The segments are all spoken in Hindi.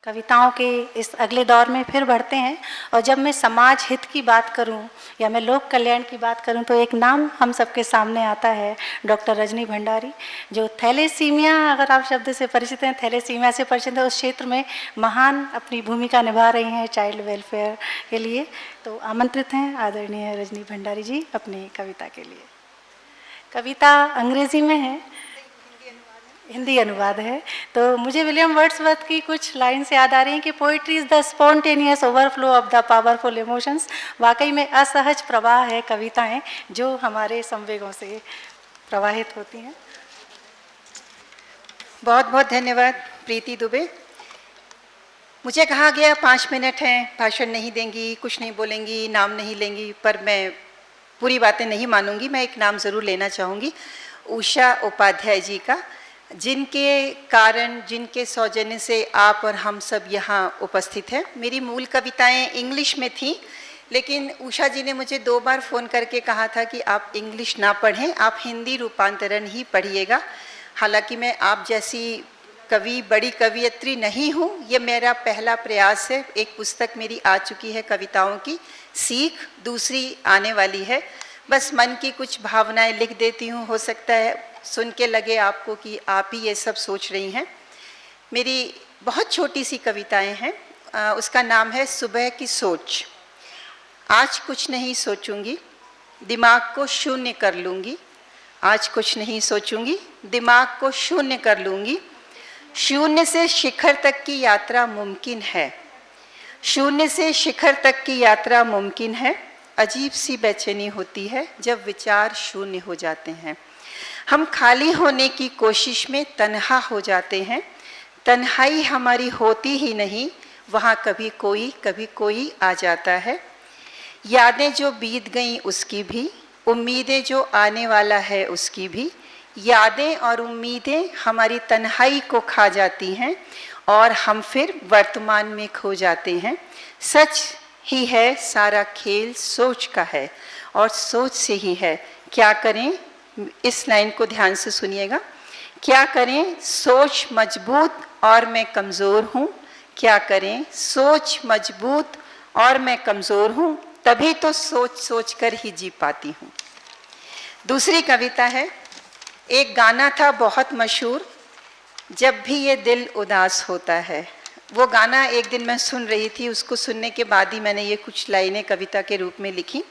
कविताओं के इस अगले दौर में फिर बढ़ते हैं। और जब मैं समाज हित की बात करूं या मैं लोक कल्याण की बात करूं तो एक नाम हम सबके सामने आता है, डॉक्टर रजनी भंडारी, जो थैलेसीमिया, अगर आप शब्द से परिचित हैं, थैलेसीमिया से परिचित हैं, उस क्षेत्र में महान अपनी भूमिका निभा रही हैं चाइल्ड वेलफेयर के लिए। तो आमंत्रित हैं आदरणीय रजनी भंडारी जी अपनी कविता के लिए। कविता अंग्रेजी में है, हिंदी अनुवाद है। तो मुझे विलियम वर्ड्सवर्थ की कुछ लाइन्स याद आ रही हैं कि poetry is the spontaneous overflow of the powerful emotions. वाकई में असहज प्रवाह है कविताएं जो हमारे संवेगों से प्रवाहित होती हैं। बहुत बहुत धन्यवाद प्रीति दुबे। मुझे कहा गया 5 मिनट हैं, भाषण नहीं देंगी, कुछ नहीं बोलेंगी, नाम नहीं लेंगी, पर मैं पूरी बातें नहीं मानूंगी। मैं एक नाम ज़रूर लेना चाहूँगी, उषा उपाध्याय जी का, जिनके कारण, जिनके सौजन्य से आप और हम सब यहाँ उपस्थित हैं। मेरी मूल कविताएं इंग्लिश में थीं, लेकिन उषा जी ने मुझे 2 बार फ़ोन करके कहा था कि आप इंग्लिश ना पढ़ें, आप हिंदी रूपांतरण ही पढ़िएगा। हालांकि मैं आप जैसी कवि, बड़ी कवियत्री नहीं हूँ, ये मेरा पहला प्रयास है। एक पुस्तक मेरी आ चुकी है कविताओं की, सीख, दूसरी आने वाली है। बस मन की कुछ भावनाएं लिख देती हूँ, हो सकता है सुन के लगे आपको कि आप ही ये सब सोच रही हैं। मेरी बहुत छोटी सी कविताएं हैं, उसका नाम है सुबह की सोच। आज कुछ नहीं सोचूंगी, दिमाग को शून्य कर लूँगी। आज कुछ नहीं सोचूंगी, दिमाग को शून्य कर लूँगी। शून्य से शिखर तक की यात्रा मुमकिन है। शून्य से शिखर तक की यात्रा मुमकिन है। अजीब सी बेचैनी होती है जब विचार शून्य हो जाते हैं। हम खाली होने की कोशिश में तन्हा हो जाते हैं। तन्हाई हमारी होती ही नहीं, वहाँ कभी कोई आ जाता है। यादें जो बीत गईं उसकी भी, उम्मीदें जो आने वाला है उसकी भी। यादें और उम्मीदें हमारी तन्हाई को खा जाती हैं और हम फिर वर्तमान में खो जाते हैं। सच ही है सारा खेल सोच का है और सोच से ही है। क्या करें, इस लाइन को ध्यान से सुनिएगा। क्या करें, सोच मजबूत और मैं कमज़ोर हूँ। क्या करें, सोच मजबूत और मैं कमज़ोर हूँ, तभी तो सोच सोच कर ही जी पाती हूँ। दूसरी कविता है, एक गाना था बहुत मशहूर, जब भी ये दिल उदास होता है। वो गाना एक दिन मैं सुन रही थी, उसको सुनने के बाद ही मैंने ये कुछ लाइनें कविता के रूप में लिखी।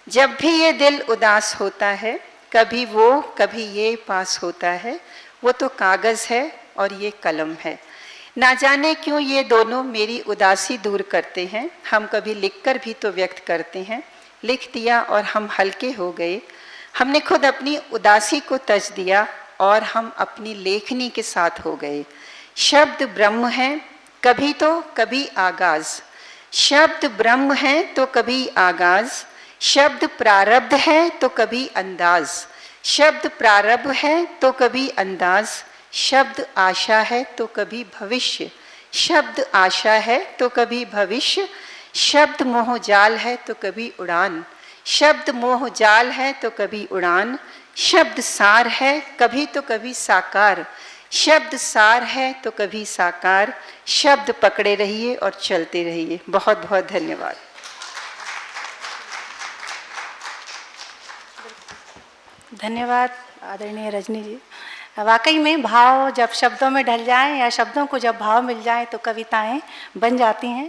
जब भी ये दिल उदास होता है, कभी वो कभी ये पास होता है। वो तो कागज़ है और ये कलम है। ना जाने क्यों ये दोनों मेरी उदासी दूर करते हैं। हम कभी लिखकर भी तो व्यक्त करते हैं। लिख दिया और हम हल्के हो गए। हमने खुद अपनी उदासी को तज दिया और हम अपनी लेखनी के साथ हो गए। शब्द ब्रह्म है, कभी तो कभी आगाज़। शब्द ब्रह्म है तो कभी आगाज़। शब्द प्रारब्ध है तो कभी अंदाज। शब्द प्रारब्ध है तो कभी अंदाज। शब्द आशा है तो कभी भविष्य। शब्द आशा है तो कभी भविष्य। शब्द मोह जाल है तो कभी उड़ान। शब्द मोह जाल है तो कभी उड़ान। शब्द सार है कभी तो कभी साकार। शब्द सार है तो कभी साकार। शब्द पकड़े रहिए और चलते रहिए। बहुत बहुत धन्यवाद। धन्यवाद आदरणीय रजनी जी। वाकई में भाव जब शब्दों में ढल जाएं या शब्दों को जब भाव मिल जाए तो कविताएं बन जाती हैं।